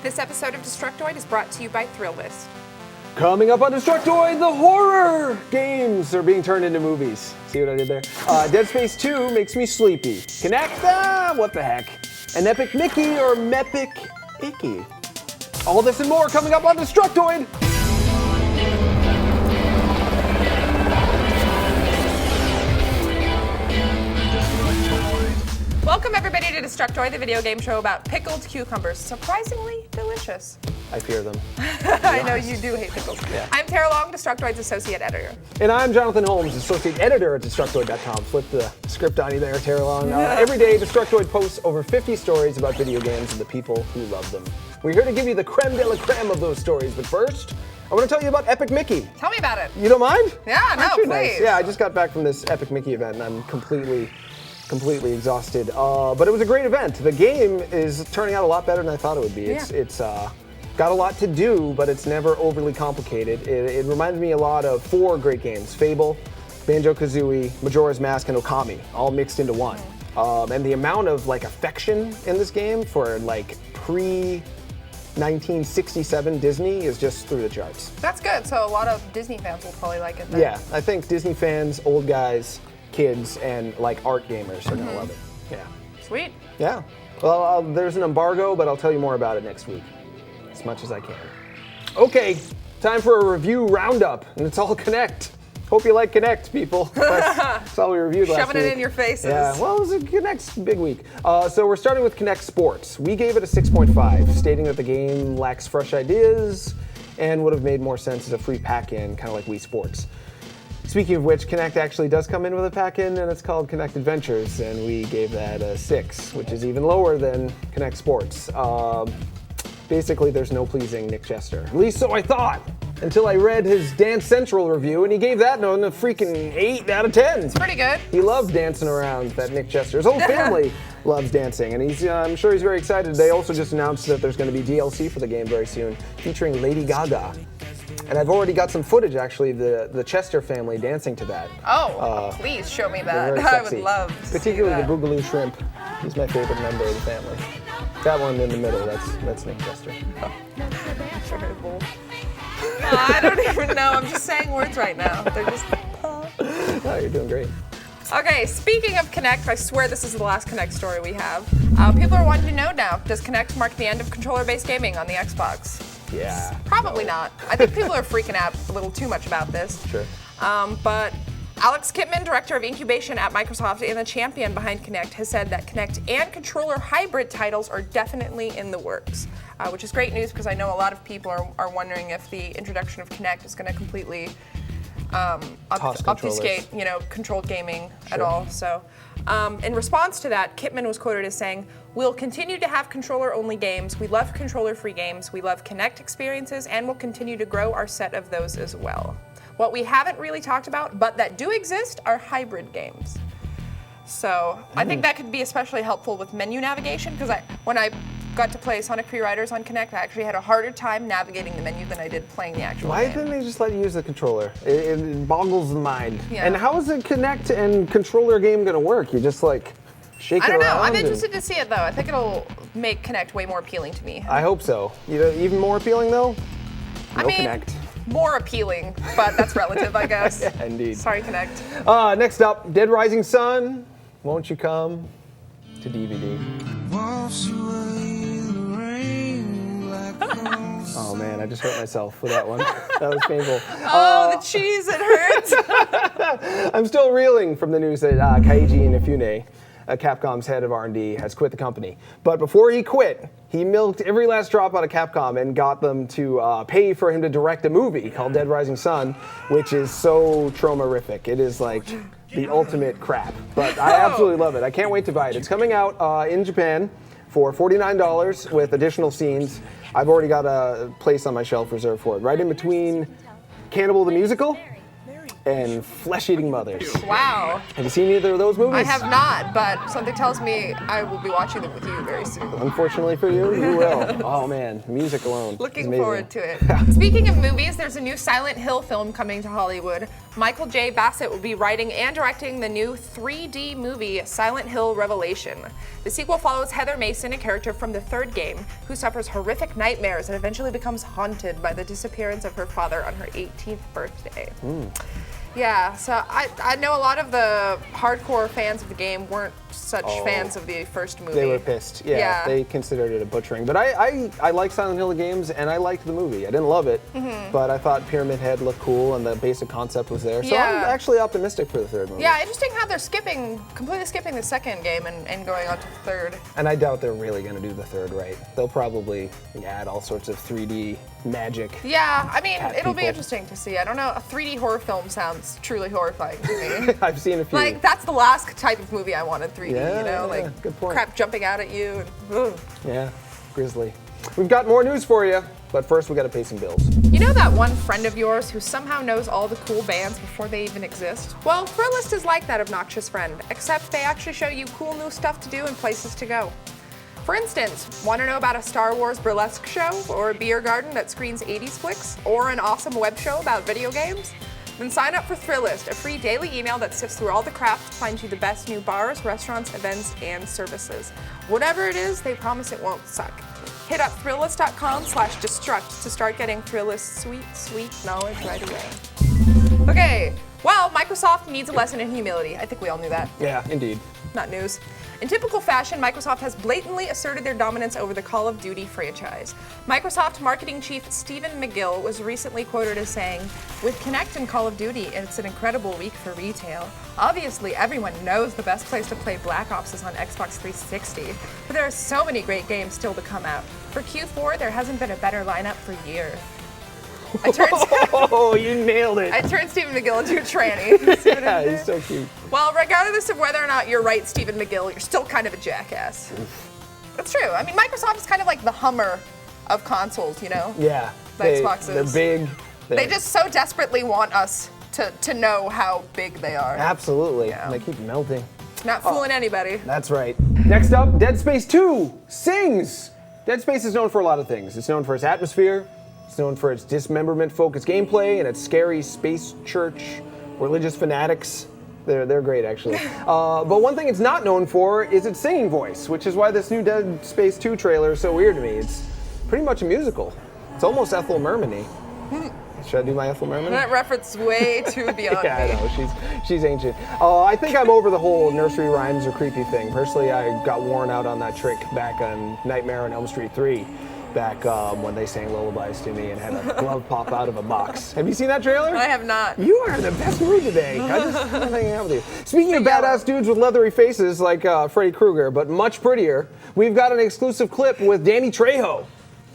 This episode of Destructoid is brought to you by ThrillList. Coming up on Destructoid, the horror games are being turned into movies. See what I did there? Dead Space 2 makes me sleepy. Kinect, what the heck? An Epic Mickey or Mepic Icky? All this and more coming up on Destructoid! Welcome everybody to Destructoid, the video game show about pickled cucumbers. Surprisingly delicious. I fear them. I know you do hate pickles. Yeah. I'm Tara Long, Destructoid's associate editor. And I'm Jonathan Holmes, associate editor at Destructoid.com. Flip the script on you there, Tara Long. Every day, Destructoid posts over 50 stories about video games and the people who love them. We're here to give you the creme de la creme of those stories, but first, I want to tell you about Epic Mickey. Tell me about it. You don't mind? Yeah, no, Please. please. Yeah, I just got back from this Epic Mickey event and I'm completely exhausted. But it was a great event. The game is turning out a lot better than I thought it would be. It's got a lot to do, but it's never overly complicated. It reminds me a lot of 4 great games: Fable, Banjo-Kazooie, Majora's Mask, and Okami, all mixed into one. And the amount of affection in this game for pre-1967 Disney is just through the charts. That's good. So a lot of Disney fans will probably like it then. Yeah, I think Disney fans, old guys, kids, and art gamers are gonna love it. Yeah. Sweet. Yeah. Well, there's an embargo, but I'll tell you more about it next week, as much as I can. Okay, time for a review roundup, and it's all Kinect. Hope you like Kinect, people. That's all we reviewed last week. Shoving it in your faces. Yeah, well, it was a Kinect's big week. So we're starting with Kinect Sports. We gave it a 6.5, stating that the game lacks fresh ideas and would have made more sense as a free pack-in, kind of like Wii Sports. Speaking of which, Kinect actually does come in with a pack-in, and it's called Kinect Adventures, and we gave that a 6, which is even lower than Kinect Sports. Basically, there's no pleasing Nick Chester. At least so I thought, until I read his Dance Central review, and he gave that one a freaking 8 out of 10. It's pretty good. He loved dancing around, that Nick Chester. His whole family loves dancing, and I'm sure he's very excited. They also just announced that there's going to be DLC for the game very soon, featuring Lady Gaga. And I've already got some footage, actually, the Chester family dancing to that. Oh, please show me that. Very I sexy. would love to Particularly see that. the Boogaloo Shrimp. He's my favorite member of the family. That one in the middle, that's Nick Chester. I don't even know. I'm just saying words right now. They're just... Oh, you're doing great. Okay, speaking of Kinect, I swear this is the last Kinect story we have. People are wanting to know now, does Kinect mark the end of controller-based gaming on the Xbox? Yeah. Probably not. I think people are freaking out a little too much about this. Sure. But Alex Kipman, director of incubation at Microsoft and the champion behind Kinect, has said that Kinect and controller hybrid titles are definitely in the works, which is great news because I know a lot of people are wondering if the introduction of Kinect is going to completely obfuscate, controlled gaming at all. So, in response to that, Kipman was quoted as saying, "We'll continue to have controller-only games. We love controller-free games. We love Kinect experiences, and we'll continue to grow our set of those as well. What we haven't really talked about, but that do exist, are hybrid games." So I think that could be especially helpful with menu navigation, because when I got to play Sonic Free Riders on Kinect, I actually had a harder time navigating the menu than I did playing the actual Why game. didn't they just let you use the controller? It boggles the mind. Yeah. And how is a Kinect and controller game going to work? You just shake I it don't know. around? I'm interested to see it, though. I think it'll make Kinect way more appealing to me. I hope so. Even more appealing, though? No Kinect. More appealing, but that's relative, I guess. Yeah, indeed. Sorry, Kinect. Next up, Dead Rising Sun, Won't You Come to DVD. Oh man, I just hurt myself with that one. That was painful. Oh, the cheese, it hurts. I'm still reeling from the news that Keiji Inafune, Capcom's head of R&D, has quit the company. But before he quit, he milked every last drop out of Capcom and got them to pay for him to direct a movie called Dead Rising Sun, which is so traumerific. It is the ultimate crap. But I absolutely love it. I can't wait to buy it. It's coming out in Japan for $49 with additional scenes. I've already got a place on my shelf reserved for it, right in between Cannibal the Musical and flesh-eating mothers. Wow. Have you seen either of those movies? I have not, but something tells me I will be watching them with you very soon. Unfortunately for you, you will. Oh man, music alone. Looking forward to it. Speaking of movies, there's a new Silent Hill film coming to Hollywood. Michael J. Bassett will be writing and directing the new 3D movie Silent Hill Revelation. The sequel follows Heather Mason, a character from the third game, who suffers horrific nightmares and eventually becomes haunted by the disappearance of her father on her 18th birthday. Yeah, so I know a lot of the hardcore fans of the game weren't such fans of the first movie. They were pissed. Yeah, they considered it a butchering. But I like Silent Hill games, and I liked the movie. I didn't love it, but I thought Pyramid Head looked cool, and the basic concept was there. So I'm actually optimistic for the third movie. Yeah, interesting how they're completely skipping the second game and going on to the third. And I doubt they're really going to do the third right. They'll probably add all sorts of 3D magic. Yeah, I mean, it'll be interesting to see. I don't know, a 3D horror film sounds truly horrifying to me. I've seen a few. Like, that's the last type of movie I wanted 3D, you know? Like, good point. Crap jumping out at you. And, yeah, grisly. We've got more news for you, but first we got to pay some bills. You know that one friend of yours who somehow knows all the cool bands before they even exist? Well, Thrillist is like that obnoxious friend, except they actually show you cool new stuff to do and places to go. For instance, want to know about a Star Wars burlesque show, or a beer garden that screens 80s flicks, or an awesome web show about video games? Then sign up for Thrillist, a free daily email that sifts through all the crap to find you the best new bars, restaurants, events, and services. Whatever it is, they promise it won't suck. Hit up Thrillist.com/destruct to start getting Thrillist's sweet, sweet knowledge right away. Okay, well, Microsoft needs a lesson in humility. I think we all knew that. Yeah, indeed. Not news. In typical fashion, Microsoft has blatantly asserted their dominance over the Call of Duty franchise. Microsoft marketing chief Stephen McGill was recently quoted as saying, "With Kinect and Call of Duty, it's an incredible week for retail. Obviously, everyone knows the best place to play Black Ops is on Xbox 360, but there are so many great games still to come out. For Q4, there hasn't been a better lineup for years." Oh, you nailed it. I turned Stephen McGill into a tranny. Yeah, he's so cute. Well, regardless of whether or not you're right, Stephen McGill, you're still kind of a jackass. That's true. I mean, Microsoft is kind of like the Hummer of consoles, you know? Yeah. The Xbox is. They're big. They just so desperately want us to know how big they are. Absolutely. Yeah. And they keep melting. Not fooling anybody. That's right. Next up, Dead Space 2 sings. Dead Space is known for a lot of things. It's known for its atmosphere. It's known for its dismemberment-focused gameplay and its scary space church, religious fanatics. They're great, actually. But one thing it's not known for is its singing voice, which is why this new Dead Space 2 trailer is so weird to me. It's pretty much a musical. It's almost Ethel Merman-y. Should I do my Ethel Merman? That reference way too beyond Yeah, me. I know, she's ancient. I think I'm over the whole nursery rhymes are creepy thing. Personally, I got worn out on that trick back on Nightmare on Elm Street 3. Back when they sang lullabies to me and had a glove pop out of a box. Have you seen that trailer? I have not. You are in the best mood today. I just want to hang out with you. Speaking of badass dudes with leathery faces like Freddy Krueger, but much prettier, we've got an exclusive clip with Danny Trejo.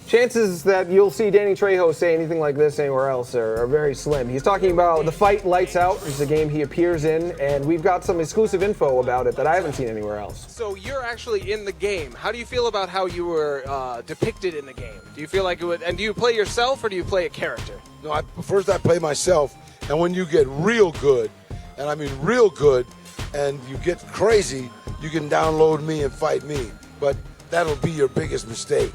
Chances that you'll see Danny Trejo say anything like this anywhere else are very slim. He's talking about The Fight Lights Out, which is a game he appears in, and we've got some exclusive info about it that I haven't seen anywhere else. So you're actually in the game. How do you feel about how you were depicted in the game? Do you feel like it would, and do you play yourself or do you play a character? No, first I play myself, and when you get real good, and I mean real good, and you get crazy, you can download me and fight me. But that'll be your biggest mistake.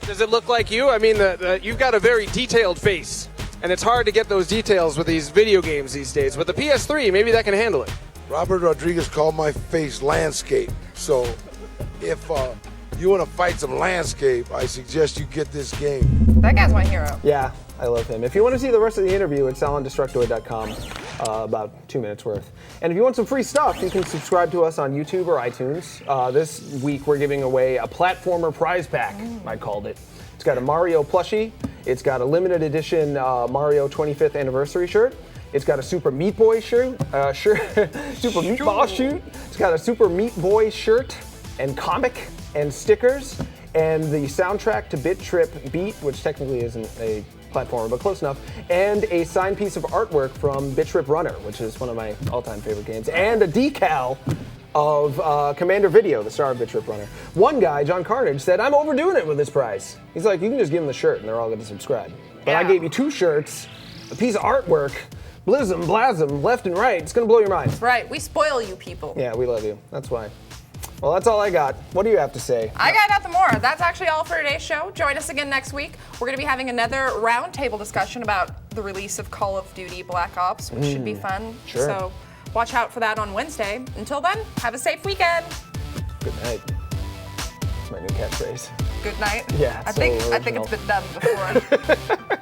Does it look like you? I mean, you've got a very detailed face, and it's hard to get those details with these video games these days. But the PS3, maybe that can handle it. Robert Rodriguez called my face landscape. So if you want to fight some landscape, I suggest you get this game. That guy's my hero. Yeah, I love him. If you want to see the rest of the interview, it's on Destructoid.com, about 2 minutes worth. And if you want some free stuff, you can subscribe to us on YouTube or iTunes. This week we're giving away a platformer prize pack, I called it. It's got a Mario plushie. It's got a limited edition Mario 25th anniversary shirt. It's got a Super Meat Boy shirt, Super Meatball shirt. It's got a Super Meat Boy shirt and comic and stickers and the soundtrack to Bit Trip Beat, which technically isn't a platformer, but close enough, and a signed piece of artwork from Bit Trip Runner, which is one of my all-time favorite games, and a decal of Commander Video, the star of Bit Trip Runner. One guy, John Carnage, said, "I'm overdoing it with this prize." He's like, "You can just give them the shirt and they're all going to subscribe." But I Yeah. gave you 2 shirts, a piece of artwork, Blizzum, blasm, left and right. It's gonna blow your mind. That's right. We spoil you people. Yeah, we love you. That's why. Well, that's all I got. What do you have to say? I got nothing more. That's actually all for today's show. Join us again next week. We're going to be having another roundtable discussion about the release of Call of Duty Black Ops, which should be fun. Sure. So watch out for that on Wednesday. Until then, have a safe weekend. Good night. That's my new catchphrase. Good night. Yeah, I so think it's original. been done before.